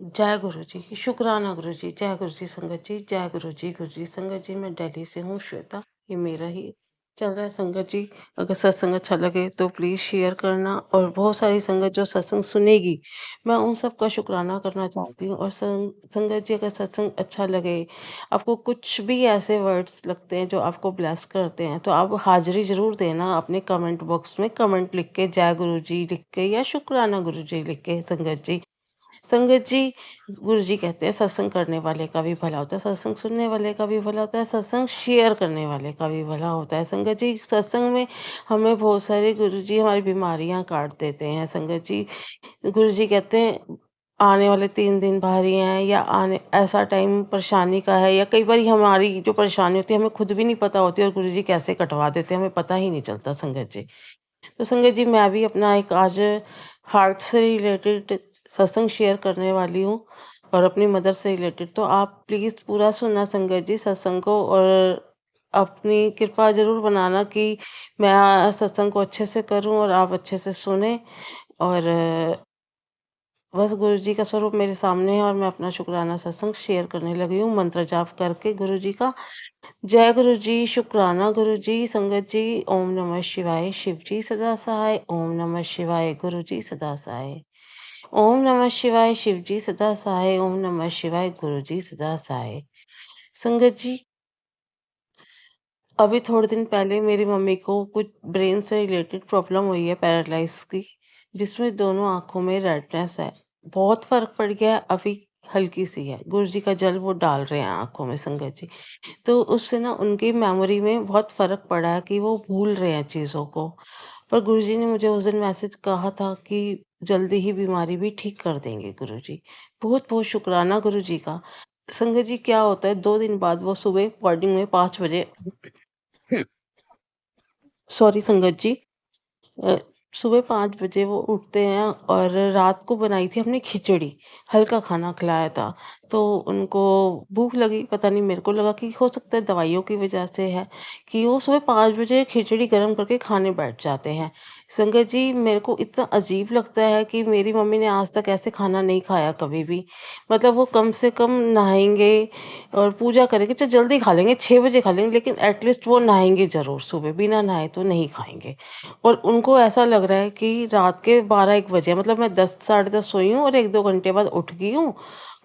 जय गुरु जी, शुक्राना गुरु जी, जय गुरु जी संगत जी, जय गुरु जी संगत जी। मैं दिल्ली से हूँ श्वेता, ये मेरा ही चल रहा है संगत जी। अगर सत्संग अच्छा लगे तो प्लीज़ शेयर करना, और बहुत सारी संगत जो सत्संग सुनेगी, मैं उन सब का शुक्राना करना चाहती हूँ। और संगत जी, अगर सत्संग अच्छा लगे, आपको कुछ भी ऐसे वर्ड्स लगते हैं जो आपको ब्लेस करते हैं, तो आप हाज़िरी ज़रूर देना अपने कमेंट बॉक्स में, कमेंट लिख के, जय गुरु जी लिख के या शुक्राना गुरु जी लिख के संगत जी। संगत जी, गुरुजी कहते हैं सत्संग करने वाले का भी भला होता है, सत्संग सुनने वाले का भी भला होता है, सत्संग शेयर करने वाले का भी भला होता है। संगत जी, सत्संग में हमें बहुत सारे गुरुजी हमारी बीमारियाँ काट देते हैं। संगत जी, गुरुजी कहते हैं आने वाले 3 दिन भारी हैं, या आने ऐसा टाइम परेशानी का है, या कई बारी हमारी जो परेशानी होती है हमें खुद भी नहीं पता होती, और गुरुजी कैसे कटवा देते हैं हमें पता ही नहीं चलता संगत जी। तो संगत जी, मैं भी अपना एक आज हार्ट से रिलेटेड सत्संग शेयर करने वाली हूँ, और अपनी मदर से रिलेटेड। तो आप प्लीज़ पूरा सुनना संगत जी सत्संग को, और अपनी कृपा ज़रूर बनाना कि मैं सत्संग को अच्छे से करूँ और आप अच्छे से सुनें। और बस गुरु जी का स्वरूप मेरे सामने है, और मैं अपना शुक्राना सत्संग शेयर करने लगी हूँ मंत्र जाप करके गुरु जी का। जय गुरु जी, शुक्राना गुरु जी, संगत जी, ओम नमः शिवाय, शिव जी सदा सहाय, ओम नमः शिवाय, गुरु जी सदा सहाय। ओम नमः शिवाय, शिव जी सदा सहाय, ओम नमः शिवाय, गुरु जी सदा सहाय। संगत जी, अभी थोड़े दिन पहले मेरी मम्मी को कुछ ब्रेन से रिलेटेड प्रॉब्लम हुई है, पैरालाइज़ की, जिसमें दोनों आँखों में रेडनेस है। बहुत फ़र्क पड़ गया है, अभी हल्की-सी है। गुरु जी का जल वो डाल रहे हैं आँखों में संगत जी। तो उससे ना उनकी मेमोरी में बहुत फ़र्क पड़ा है कि वो भूल रहे हैं चीज़ों को। पर गुरुजी ने मुझे उस दिन मैसेज कहा था कि जल्दी ही बीमारी भी ठीक कर देंगे गुरुजी। बहुत-बहुत शुक्राना गुरुजी का। संगत जी, क्या होता है, 2 दिन बाद वो सुबह मॉर्निंग में 5 बजे सॉरी संगत जी, अ, सुबह 5 बजे वो उठते हैं, और रात को बनाई थी हमने खिचड़ी, हल्का खाना खिलाया था। तो उनको भूख लगी, पता नहीं, मेरे को लगा कि हो सकता है दवाइयों की वज़ह से है, कि वो सुबह 5 बजे खिचड़ी गरम करके खाने बैठ जाते हैं। संगत जी, मेरे को इतना अजीब लगता है कि मेरी मम्मी ने आज तक ऐसे खाना नहीं खाया कभी भी। मतलब वो कम से कम नहाएँगे और पूजा करेंगे, चाहे जल्दी खा लेंगे, 6 बजे खा लेंगे, लेकिन एट लीस्ट वो नहाएँगे ज़रूर सुबह, बिना नहाए तो नहीं खाएँगे। और उनको ऐसा लग रहा है कि रात के 12-1 बजे हैं, मतलब मैं 10 साढ़े 10 सोई हूँ और 1-2 घंटे बाद उठ गई हूँ,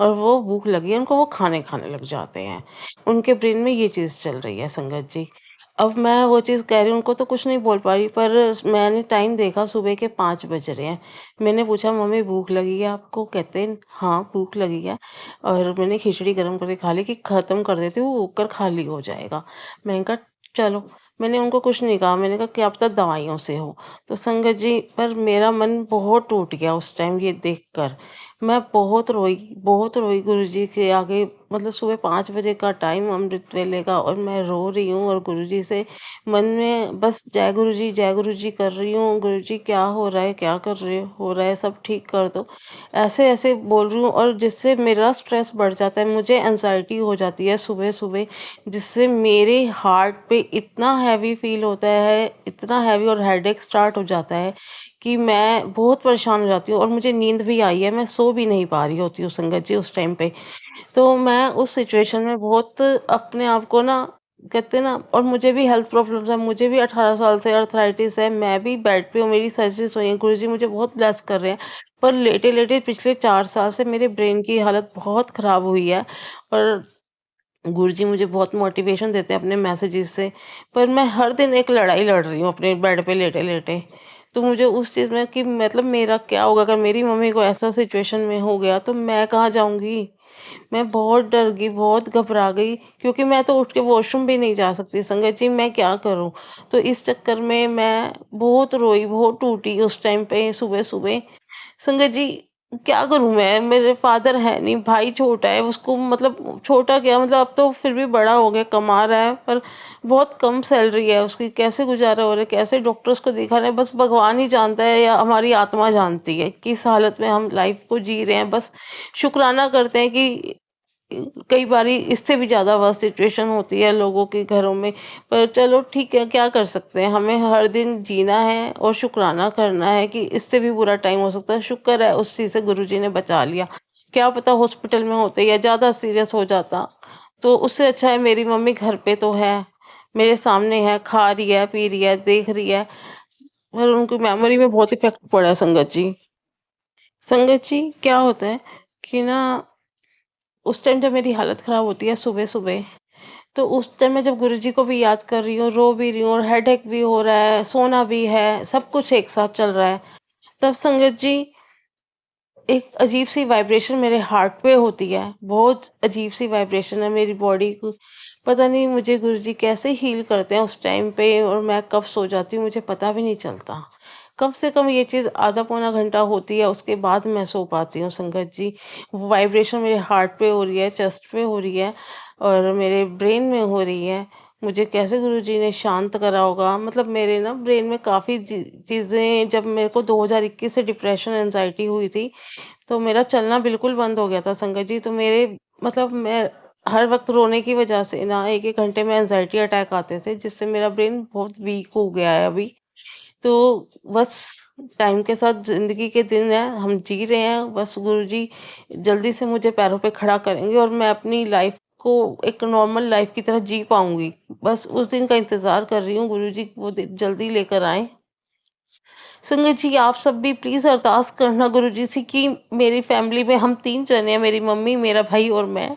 और वो भूख लगी है उनको, वो खाने खाने लग जाते हैं। उनके ब्रेन में ये चीज़ चल रही है संगत जी। अब मैं वो चीज़ कह रही हूँ, उनको तो कुछ नहीं बोल पा रही, पर मैंने टाइम देखा, सुबह के 5 बज रहे हैं। मैंने पूछा, मम्मी भूख लगी है आपको? कहते हैं हाँ, भूख लगी है, और मैंने खिचड़ी गरम करके खा ली कि ख़त्म कर देती हूँ, वो कुकर खाली हो जाएगा। मैंने कहा चलो। मैंने उनको कुछ नहीं कहा, मैंने कहा क्या पता दवाइयों से हो। तो संगत जी, पर मेरा मन बहुत टूट गया उस टाइम ये देखकर। मैं बहुत रोई गुरुजी के आगे, मतलब सुबह 5 बजे का टाइम अमृत वेले का, और मैं रो रही हूँ, और गुरुजी से मन में बस जय गुरुजी कर रही हूँ। गुरुजी, क्या हो रहा है? क्या कर रहे हो रहा है? सब ठीक कर दो। ऐसे-ऐसे बोल रही हूँ, और जिससे मेरा स्ट्रेस बढ़ जाता है, मुझे एंग्ज़ायटी हो जाती है सुबह-सुबह, जिससे मेरे हार्ट पे इतना हैवी फ़ील होता है, इतना हैवी, और हेडेक स्टार्ट हो जाता है कि मैं बहुत परेशान हो जाती हूँ, और मुझे नींद भी आई है, मैं सो भी नहीं पा रही होती हूँ संगत जी उस टाइम पे। तो मैं उस सिचुएशन में बहुत अपने आप को ना, कहते हैं ना, और मुझे भी हेल्थ प्रॉब्लम्स है, मुझे भी 18 साल से अर्थराइटिस है, मैं भी बेड पे हूँ, मेरी सर्जरीज़ हुई हैं, गुरुजी मुझे बहुत ब्लेस कर रहे हैं। पर लेटे-लेटे पिछले 4 साल से मेरे ब्रेन की हालत बहुत ख़राब हुई है, और गुरुजी मुझे बहुत मोटिवेशन देते हैं अपने मैसेजेस से, पर मैं हर दिन एक लड़ाई लड़ रही हूँ अपने बेड पे लेटे-लेटे। तो मुझे उस चीज़ में कि मतलब मेरा क्या होगा अगर मेरी मम्मी को ऐसा सिचुएशन में हो गया, तो मैं कहाँ जाऊँगी? मैं बहुत डर गई, बहुत घबरा गई, क्योंकि मैं तो उठ के वॉशरूम भी नहीं जा सकती संगत जी, मैं क्या करूँ? तो इस चक्कर में मैं बहुत रोई, बहुत टूटी उस टाइम पे सुबह-सुबह। संगत जी, क्या करूँ मैं? मेरे फादर है नहीं, भाई छोटा है, उसको मतलब छोटा क्या, मतलब अब तो फिर भी बड़ा हो गया, कमा रहा है, पर बहुत कम सैलरी है उसकी, कैसे गुज़ारा हो रहा है, कैसे डॉक्टर्स को दिखा रहे हैं, बस भगवान ही जानता है, या हमारी आत्मा जानती है, किस हालत में हम लाइफ़ को जी रहे हैं। बस शुक्राना करते हैं कि कई बारी इससे भी ज़्यादा वर्स्ट सिचुएशन होती है लोगों के घरों में। पर चलो ठीक है, क्या कर सकते हैं, हमें हर दिन जीना है और शुक्राना करना है कि इससे भी बुरा टाइम हो सकता है। शुक्र है उस चीज़ से गुरुजी ने बचा लिया। क्या पता हॉस्पिटल में होते या ज़्यादा सीरियस हो जाता। तो उससे अच्छा है मेरी मम्मी घर पे तो है, मेरे सामने है, खा रही है, पी रही है, देख रही है। पर उनकी मेमोरी में बहुत इफ़ेक्ट पड़ा है संगत जी। संगत जी, क्या होता है कि ना उस टाइम जब मेरी हालत ख़राब होती है सुबह-सुबह, तो उस टाइम मैं जब गुरुजी को भी याद कर रही हूँ, रो भी रही हूँ और हेडेक भी हो रहा है, सोना भी है, सब कुछ एक साथ चल रहा है। तब संगत जी एक अजीब-सी वाइब्रेशन मेरे हार्ट पे होती है, बहुत अजीब-सी वाइब्रेशन है मेरी बॉडी को। पता नहीं मुझे गुरुजी कैसे हील करते हैं उस टाइम पे और मैं कब सो जाती हूँ मुझे पता भी नहीं चलता। कम से कम ये चीज़ आधा पौना घंटा होती है उसके बाद मैं सो पाती हूँ संगत जी। वो वाइब्रेशन मेरे हार्ट पे हो रही है, चेस्ट पे हो रही है और मेरे ब्रेन में हो रही है। मुझे कैसे गुरुजी ने शांत करा होगा मतलब मेरे ना ब्रेन में काफ़ी चीज़ें जब मेरे को 2021 से डिप्रेशन, एंग्ज़ायटी हुई थी तो मेरा चलना बिल्कुल बंद हो गया था संगत जी। तो मेरे मतलब मैं हर वक़्त रोने की वज़ह से ना 1-1 घंटे में एंग्ज़ायटी अटैक आते थे, जिससे मेरा ब्रेन बहुत वीक हो गया है अभी। तो बस टाइम के साथ ज़िंदगी के दिन हैं, हम जी रहे हैं, बस गुरुजी जल्दी से मुझे पैरों पे खड़ा करेंगे और मैं अपनी लाइफ़ को एक नॉर्मल लाइफ़ की तरह जी पाऊँगी। बस उस दिन का इंतज़ार कर रही हूँ, गुरुजी वो दिन जल्दी लेकर आएँ। संगत जी, आप सब भी प्लीज़ अरदास करना गुरुजी से कि मेरी फैमिली में हम 3 जने हैं, मेरी मम्मी, मेरा भाई और मैं,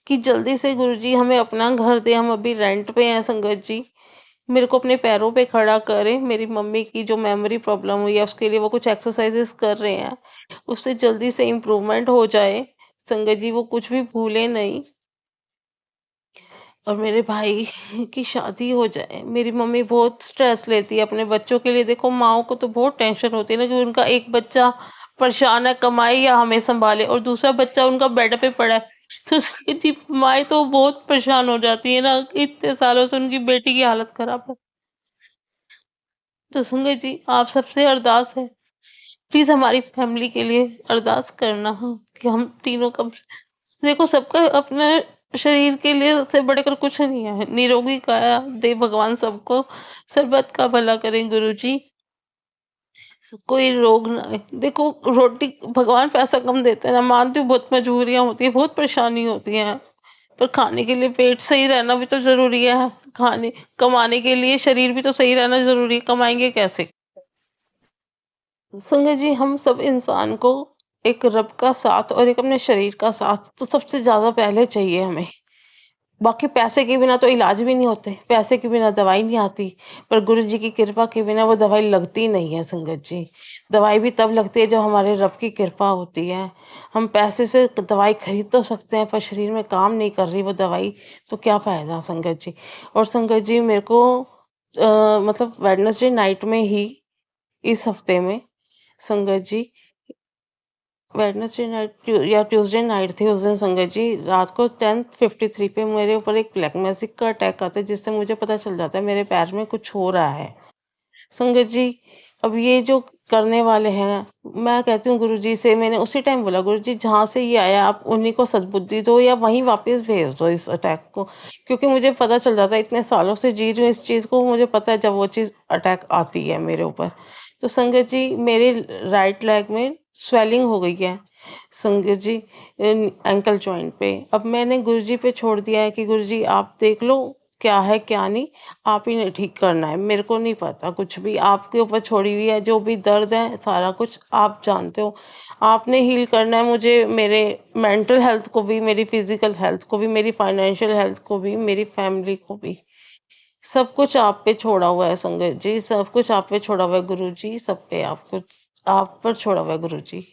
कि जल्दी से गुरुजी हमें अपना घर दें, हम अभी रेंट पे हैं संगत जी। मेरे को अपने पैरों पे खड़ा करें, मेरी मम्मी की जो मेमोरी प्रॉब्लम हुई है, उसके लिए वो कुछ एक्सरसाइज़ेज़ कर रहे हैं, उससे जल्दी से इम्प्रूवमेंट हो जाए। संगत जी, वो कुछ भी भूलें नहीं। और मेरे भाई की शादी हो जाए। मेरी मम्मी बहुत स्ट्रेस लेती है अपने बच्चों के लिए। देखो माँओं को तो बहुत टेंशन होती है ना कि उनका एक बच्चा परेशान है, कमाए या हमें सँभाले और दूसरा बच्चा उनका बेड पे पड़ा है। तो उसकी जी माएँ तो बहुत परेशान हो जाती है ना, इतने सालों से उनकी बेटी की हालत ख़राब है। तो संगत जी आप सबसे अरदास है, प्लीज़ हमारी फैमिली के लिए अरदास करना हाँ, कि हम तीनों कब देखो सबका अपने शरीर के लिए सबसे बढ़कर कुछ नहीं है। निरोगी काया दे भगवान सबको, सर्बत का भला करें गुरुजी, कोई रोग ना आए। देखो रोटी भगवान पैसा कम देते हैं ना, मानती हूँ बहुत मजबूरियाँ होती हैं, बहुत परेशानी होती है, पर खाने के लिए पेट सही रहना भी तो ज़रूरी है। खाने कमाने के लिए शरीर भी तो सही रहना ज़रूरी है, कमाएँगे कैसे? संगत जी हम सब इंसान को एक रब का साथ और एक अपने शरीर का साथ तो सबसे ज़्यादा पहले चाहिए हमें। बाकी पैसे के बिना तो इलाज भी नहीं होते, पैसे के बिना दवाई नहीं आती, पर गुरु जी की कृपा के बिना वो दवाई लगती नहीं है संगत जी। दवाई भी तब लगती है जब हमारे रब की कृपा होती है। हम पैसे से दवाई खरीद तो सकते हैं पर शरीर में काम नहीं कर रही वो दवाई, तो क्या फ़ायदा संगत जी। और संगत जी मेरे को मतलब वेडनेसडे नाइट में ही इस हफ्ते में संगत जी वेडनेसडे नाइट या ट्यूसडे नाइट थी उस दिन संगत जी रात को 10:53 पे मेरे ऊपर एक ब्लैक मैजिक का अटैक आता है जिससे मुझे पता चल जाता है मेरे पैर में कुछ हो रहा है। संगत जी अब ये जो करने वाले हैं मैं कहती हूँ गुरुजी से मैंने उसी टाइम बोला गुरुजी जहाँ से ये आया आप उन्हीं को सद्बुद्धि दो या वहीं वापस भेज दो इस अटैक को। क्योंकि मुझे पता चल जाता है इतने सालों से जी रही हूँ इस चीज़ को मुझे पता है जब वो चीज़ अटैक आती है मेरे ऊपर। तो संगत जी मेरे राइट लेग में स्वेलिंग हो गई है। संगत जी एंकल जॉइंट पे। अब मैंने गुरुजी पे छोड़ दिया है कि गुरुजी आप देख लो क्या है क्या नहीं, आप ही ने ठीक करना है। मेरे को नहीं पता कुछ भी, आपके ऊपर छोड़ी हुई है, जो भी दर्द है सारा कुछ आप जानते हो। आपने हील करना है मुझे मेरे मेंटल हेल्थ को भी, मेरी फिज़िकल हेल्थ को भी, मेरी फाइनेंशियल हेल्थ को भी, मेरी फैमिली को भी। सब कुछ आप पे छोड़ा हुआ है संगत जी, सब कुछ आप पे छोड़ा हुआ है गुरुजी, सब पे आपको आप पर छोड़ा हुआ है गुरुजी।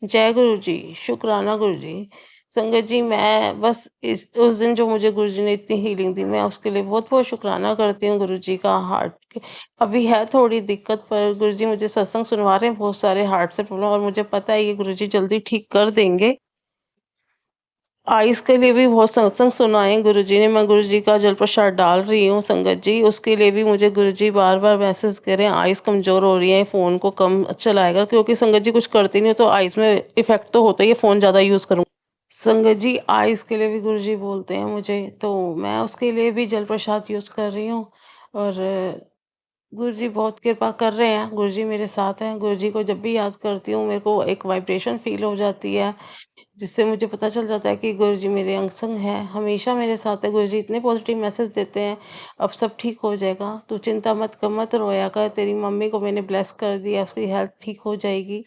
जय गुरु जी, शुक्राना गुरु जी। संगत जी मैं बस इस उस दिन जो मुझे गुरु जी ने इतनी हीलिंग दी मैं उसके लिए बहुत-बहुत शुक्राना करती हूँ गुरु जी का हार्ट के अभी है थोड़ी दिक्कत पर गुरु जी मुझे सत्संग सुनवा रहे हैं बहुत सारे हार्ट से प्रॉब्लम और मुझे पता है ये गुरु जी जल्दी ठीक कर देंगे। आइज़ के लिए भी बहुत सत्संग सुनाए गुरु जी ने, मैं गुरु जी का जल प्रसाद डाल रही हूँ संगत जी, उसके लिए भी मुझे गुरु जी बार-बार मैसेज कर रहे हैं आइज़ कमज़ोर हो रही हैं, फ़ोन को कम चलाएगा क्योंकि संगत जी कुछ करती नहीं हूँ तो आइज़ में इफ़ेक्ट तो होता ही है फ़ोन ज़्यादा यूज़ करूँ। संगत जी आइज़ के लिए भी गुरु जी बोलते हैं मुझे, तो मैं उसके लिए भी जल प्रसाद यूज़ कर रही हूँ और गुरुजी बहुत कृपा कर रहे हैं, गुरुजी मेरे साथ हैं, गुरुजी को जब भी याद करती हूँ मेरे को एक वाइब्रेशन फ़ील हो जाती है, जिससे मुझे पता चल जाता है कि गुरुजी मेरे अंग-संग हैं, हमेशा मेरे साथ है। गुरुजी इतने पॉज़िटिव मैसेज देते हैं, अब सब ठीक हो जाएगा, तू चिंता मत कर, मत रोया कर, तेरी मम्मी को मैंने ब्लेस कर दिया, उसकी हेल्थ ठीक हो जाएगी।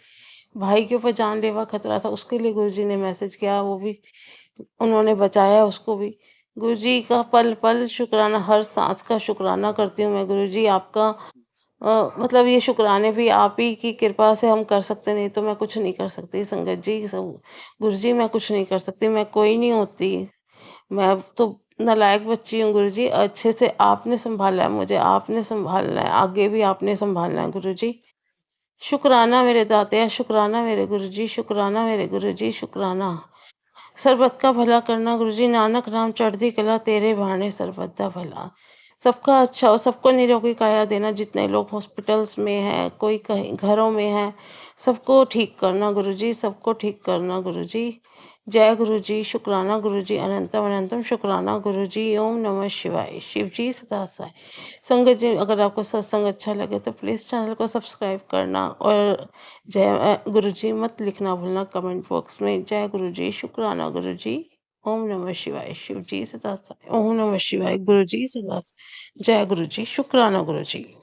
भाई के ऊपर जानलेवा खतरा था, उसके लिए गुरुजी ने मैसेज किया, वो भी उन्होंने बचाया उसको भी। गुरुजी का पल-पल शुक्राना, हर साँस का शुक्राना करती हूँ मैं। गुरुजी आपका मतलब ये शुक्राने भी आप ही की कृपा से हम कर सकते हैं, नहीं तो मैं कुछ नहीं कर सकती संगत जी। गुरुजी मैं कुछ नहीं कर सकती, मैं कोई नहीं होती। मैं तो नालायक बच्ची हूँ गुरुजी, अच्छे से आपने सँभाला है मुझे, आपने सँभालना है, आगे भी आपने सँभालना है गुरुजी। शुक्राना मेरे दाते, शुक्राना मेरे गुरुजी, शुक्राना मेरे गुरुजी, शुक्राना। सर्बत का भला करना गुरुजी, नानक नाम चढ़ती कला, तेरे भाने सर्बत दा भला। सबका अच्छा हो, सबको निरोगी काया देना, जितने लोग हॉस्पिटल्स में हैं, कोई कहीं घरों में है, सबको ठीक करना गुरुजी, सबको ठीक करना गुरुजी। जय गुरुजी, शुक्राना गुरुजी, अनंतम अनंतम शुक्राना गुरुजी, ओम नमः शिवाय। शिव जी सदा सहाय। संगत जी, अगर आपको सत्संग अच्छा लगे तो प्लीज़ चैनल को सब्सक्राइब करना और जय गुरुजी मत लिखना भूलना कमेंट बॉक्स में। जय गुरुजी, शुक्राना गुरुजी, ओम नमः शिवाय। शिव जी सदा सहाय। ओम नमः शिवाय, गुरुजी सदा सहाय। जय गुरुजी, शुक्राना गुरुजी।